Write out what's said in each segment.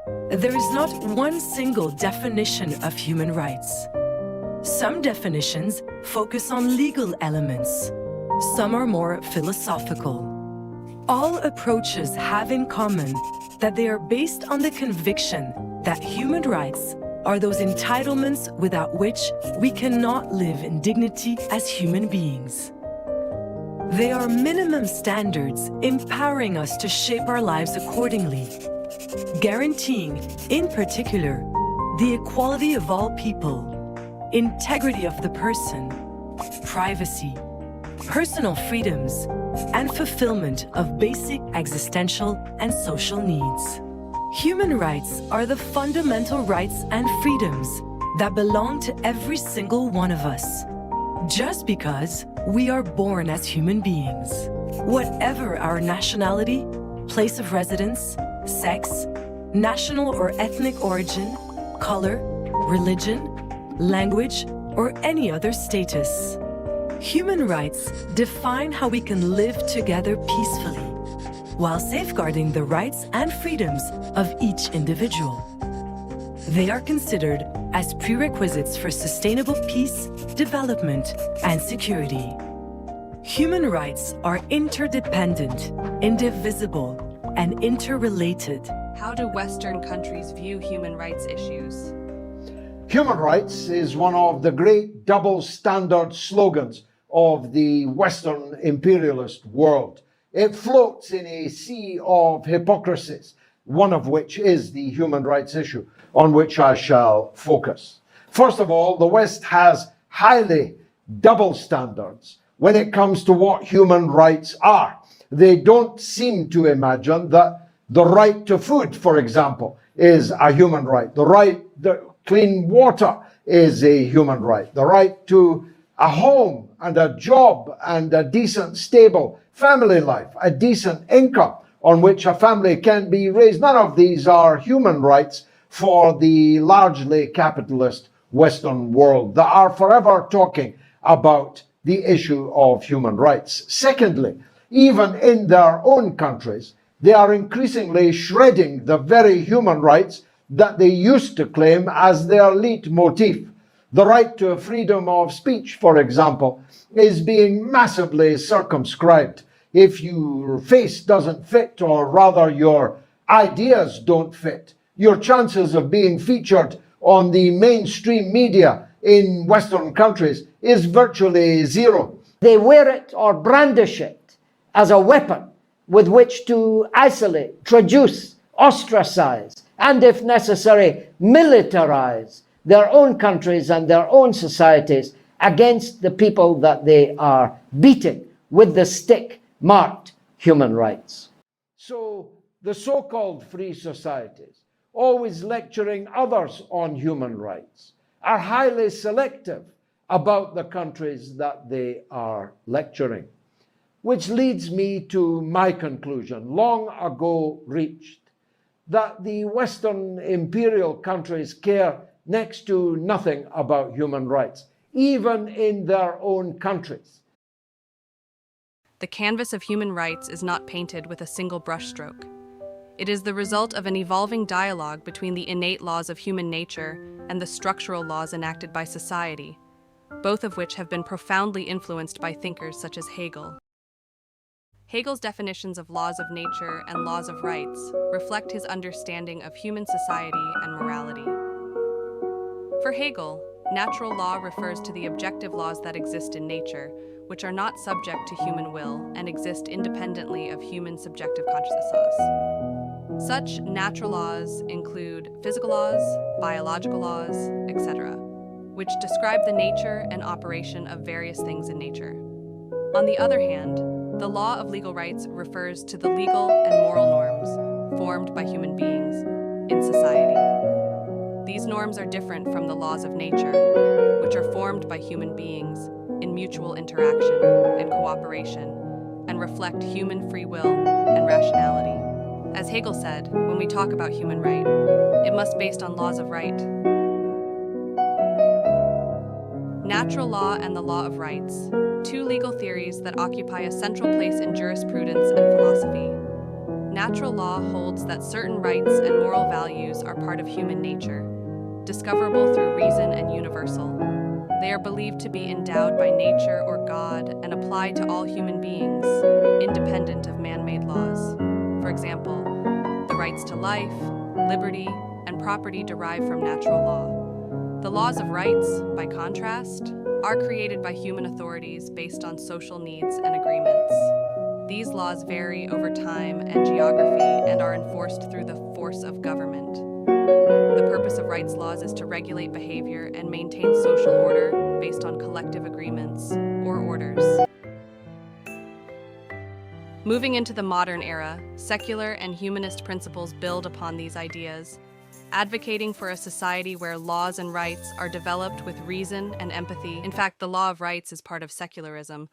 There is not one single definition of human rights. Some definitions focus on legal elements. Some are more philosophical. All approaches have in common that they are based on the conviction that human rights are those entitlements without which we cannot live in dignity as human beings. They are minimum standards empowering us to shape our lives accordingly, guaranteeing, in particular, the equality of all people, integrity of the person, privacy, personal freedoms, and fulfillment of basic existential and social needs. Human rights are the fundamental rights and freedoms that belong to every single one of us, just because we are born as human beings. Whatever our nationality, place of residence, sex, national or ethnic origin, color, religion, language, or any other status. Human rights define how we can live together peacefully, while safeguarding the rights and freedoms of each individual. They are considered as prerequisites for sustainable peace, development, and security. Human rights are interdependent, indivisible, and interrelated. How do Western countries view human rights issues? Human rights is one of the great double standard slogans of the Western imperialist world. It floats in a sea of hypocrisies, one of which is the human rights issue, on which I shall focus. First of all, the West has highly double standards when it comes to what human rights are. They don't seem to imagine that the right to food, for example, is a human right. The right to clean water is a human right. The right to a home and a job and a decent, stable family life, a decent income on which a family can be raised. None of these are human rights for the largely capitalist Western world that are forever talking about the issue of human rights. Secondly, even in their own countries, they are increasingly shredding the very human rights that they used to claim as their leitmotif. The right to freedom of speech, for example, is being massively circumscribed. If your face doesn't fit, or rather your ideas don't fit, your chances of being featured on the mainstream media in Western countries is virtually zero. They wear it or brandish it as a weapon with which to isolate, traduce, ostracize, and if necessary, militarize their own countries and their own societies against the people that they are beating with the stick marked human rights. So the so-called free societies, always lecturing others on human rights, are highly selective about the countries that they are lecturing. Which leads me to my conclusion, long ago reached, that the Western imperial countries care next to nothing about human rights, even in their own countries. The canvas of human rights is not painted with a single brushstroke. It is the result of an evolving dialogue between the innate laws of human nature and the structural laws enacted by society, both of which have been profoundly influenced by thinkers such as Hegel. Hegel's definitions of laws of nature and laws of rights reflect his understanding of human society and morality. For Hegel, natural law refers to the objective laws that exist in nature, which are not subject to human will and exist independently of human subjective consciousness. Such natural laws include physical laws, biological laws, etc., which describe the nature and operation of various things in nature. On the other hand, the law of legal rights refers to the legal and moral norms formed by human beings in society. These norms are different from the laws of nature, which are formed by human beings in mutual interaction and cooperation, and reflect human free will and rationality. As Hegel said, when we talk about human right, it must be based on laws of right. Natural law and the law of rights, two legal theories that occupy a central place in jurisprudence and philosophy. Natural law holds that certain rights and moral values are part of human nature, discoverable through reason and universal. They are believed to be endowed by nature or God and apply to all human beings, independent of man-made laws. For example, the rights to life, liberty, and property derive from natural law. The laws of rights, by contrast, are created by human authorities based on social needs and agreements. These laws vary over time and geography and are enforced through the force of government. The purpose of rights laws is to regulate behavior and maintain social order based on collective agreements or orders. Moving into the modern era, secular and humanist principles build upon these ideas, advocating for a society where laws and rights are developed with reason and empathy. In fact, the law of rights is part of secularism.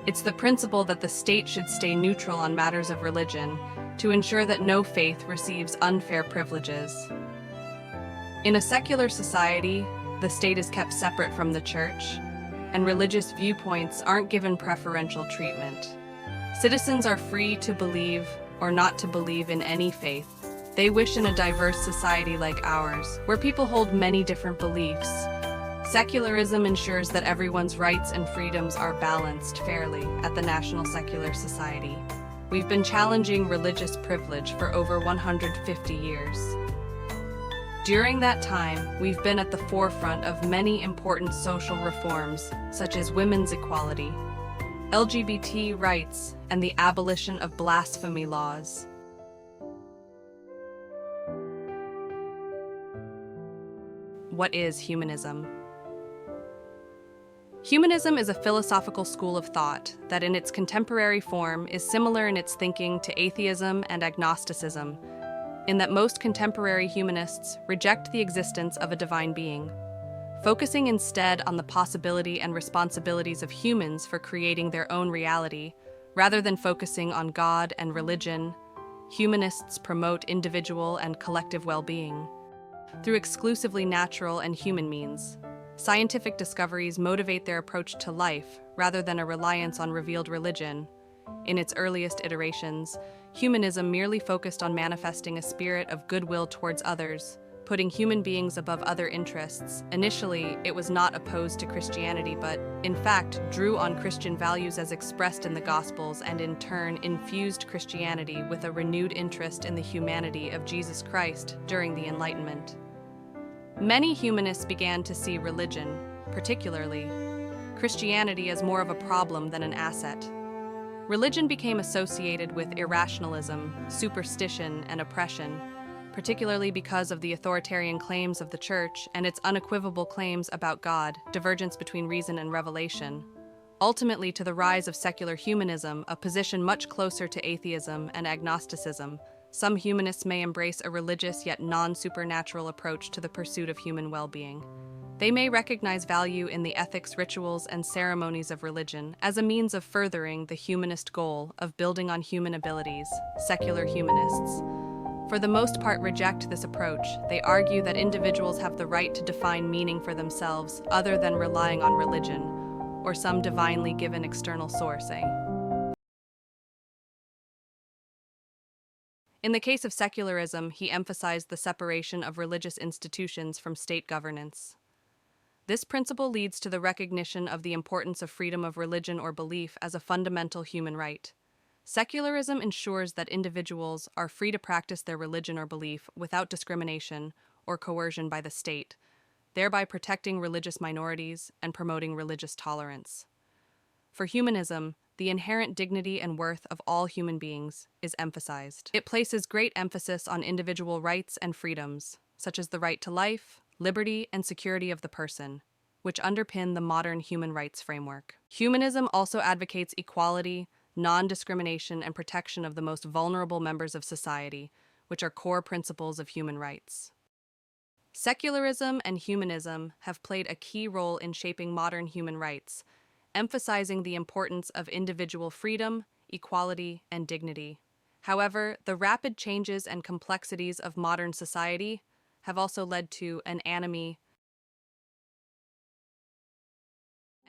It's the principle that the state should stay neutral on matters of religion to ensure that no faith receives unfair privileges. In a secular society, the state is kept separate from the church, and religious viewpoints aren't given preferential treatment. Citizens are free to believe or not to believe in any faith. They wish in a diverse society like ours, where people hold many different beliefs. Secularism ensures that everyone's rights and freedoms are balanced fairly at the National Secular Society. We've been challenging religious privilege for over 150 years. During that time, we've been at the forefront of many important social reforms, such as women's equality, LGBT rights, and the abolition of blasphemy laws. What is humanism? Humanism is a philosophical school of thought that in its contemporary form is similar in its thinking to atheism and agnosticism, in that most contemporary humanists reject the existence of a divine being, focusing instead on the possibility and responsibilities of humans for creating their own reality, rather than focusing on God and religion. Humanists promote individual and collective well-being through exclusively natural and human means. Scientific discoveries motivate their approach to life rather than a reliance on revealed religion. In its earliest iterations, humanism merely focused on manifesting a spirit of goodwill towards others, putting human beings above other interests. Initially, it was not opposed to Christianity, but, in fact, drew on Christian values as expressed in the Gospels and, in turn, infused Christianity with a renewed interest in the humanity of Jesus Christ during the Enlightenment. Many humanists began to see religion, particularly Christianity, as more of a problem than an asset. Religion became associated with irrationalism, superstition, and oppression, particularly because of the authoritarian claims of the Church and its unequivocal claims about God, divergence between reason and revelation. Ultimately, to the rise of secular humanism, a position much closer to atheism and agnosticism, some humanists may embrace a religious yet non-supernatural approach to the pursuit of human well-being. They may recognize value in the ethics, rituals, and ceremonies of religion as a means of furthering the humanist goal of building on human abilities. Secular humanists, for the most part, reject this approach. They argue that individuals have the right to define meaning for themselves other than relying on religion or some divinely given external source. In the case of secularism, he emphasized the separation of religious institutions from state governance. This principle leads to the recognition of the importance of freedom of religion or belief as a fundamental human right. Secularism ensures that individuals are free to practice their religion or belief without discrimination or coercion by the state, thereby protecting religious minorities and promoting religious tolerance. For humanism, the inherent dignity and worth of all human beings is emphasized. It places great emphasis on individual rights and freedoms, such as the right to life, liberty, and security of the person, which underpin the modern human rights framework. Humanism also advocates equality, non-discrimination, and protection of the most vulnerable members of society, which are core principles of human rights. Secularism and humanism have played a key role in shaping modern human rights, emphasizing the importance of individual freedom, equality, and dignity. However, the rapid changes and complexities of modern society have also led to an enemy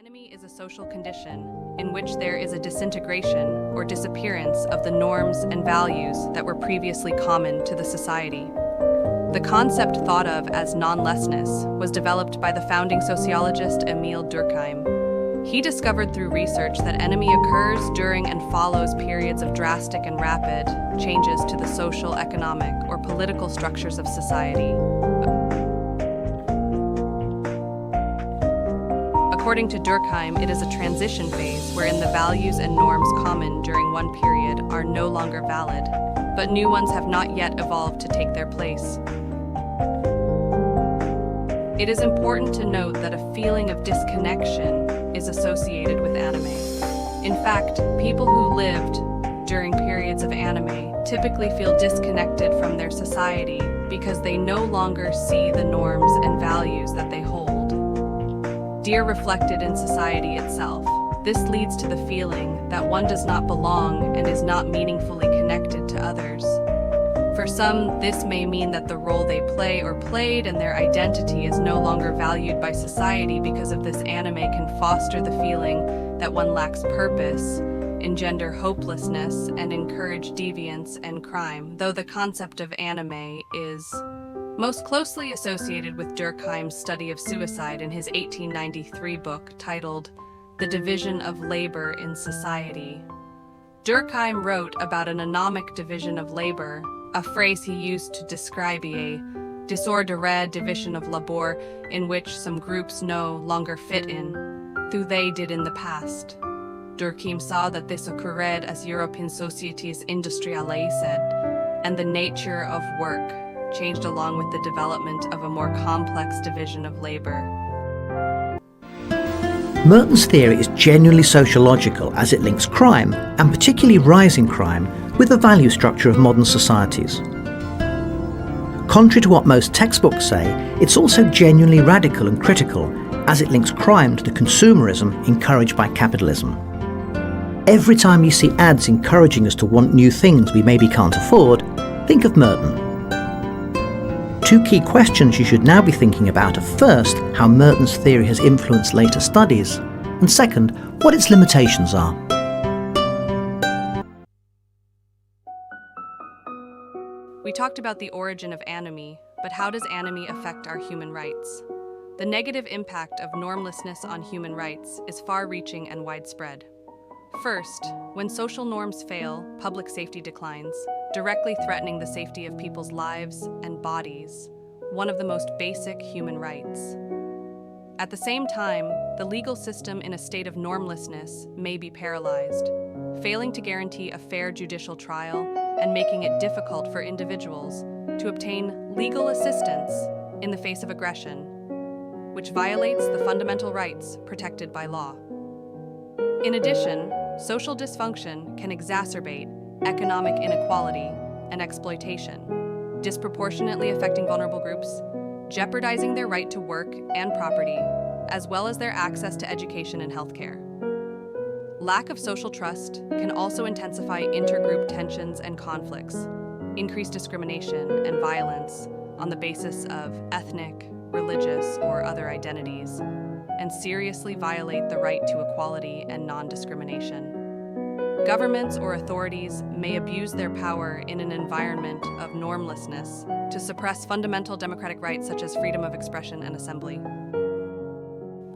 Enemy is a social condition in which there is a disintegration or disappearance of the norms and values that were previously common to the society. The concept thought of as non-lessness was developed by the founding sociologist Emil Durkheim. He discovered through research that enemy occurs during and follows periods of drastic and rapid changes to the social, economic, or political structures of society. According to Durkheim, it is a transition phase wherein the values and norms common during one period are no longer valid, but new ones have not yet evolved to take their place. It is important to note that a feeling of disconnection is associated with anime. In fact, people who lived during periods of anime typically feel disconnected from their society because they no longer see the norms and values that they hold dear reflected in society itself. This leads to the feeling that one does not belong and is not meaningfully connected to others. For some, this may mean that the role they play or played and their identity is no longer valued by society. Because of this, anime can foster the feeling that one lacks purpose, engender hopelessness, and encourage deviance and crime, though the concept of anime is most closely associated with Durkheim's study of suicide in his 1893 book titled The Division of Labor in Society. Durkheim wrote about an anomic division of labor, a phrase he used to describe a disorderée division of labor in which some groups no longer fit in, though they did in the past. Durkheim saw that this occurred as European societies industrialised, and the nature of work changed along with the development of a more complex division of labor. Merton's theory is genuinely sociological as it links crime, and particularly rising crime, with the value structure of modern societies. Contrary to what most textbooks say, it's also genuinely radical and critical as it links crime to the consumerism encouraged by capitalism. Every time you see ads encouraging us to want new things we maybe can't afford, think of Merton. Two key questions you should now be thinking about are first, how Merton's theory has influenced later studies, and second, what its limitations are. We talked about the origin of anime, but how does anime affect our human rights? The negative impact of normlessness on human rights is far-reaching and widespread. First, when social norms fail, public safety declines, directly threatening the safety of people's lives and bodies, one of the most basic human rights. At the same time, the legal system in a state of normlessness may be paralyzed, failing to guarantee a fair judicial trial and making it difficult for individuals to obtain legal assistance in the face of aggression, which violates the fundamental rights protected by law. In addition, social dysfunction can exacerbate economic inequality and exploitation, disproportionately affecting vulnerable groups, jeopardizing their right to work and property, as well as their access to education and healthcare. Lack of social trust can also intensify intergroup tensions and conflicts, increase discrimination and violence on the basis of ethnic, religious, or other identities, and seriously violate the right to equality and non-discrimination. Governments or authorities may abuse their power in an environment of normlessness to suppress fundamental democratic rights such as freedom of expression and assembly.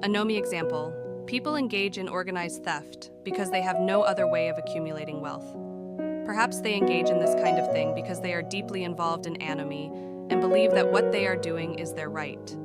A NOMI example: people engage in organized theft because they have no other way of accumulating wealth. Perhaps they engage in this kind of thing because they are deeply involved in anime and believe that what they are doing is their right.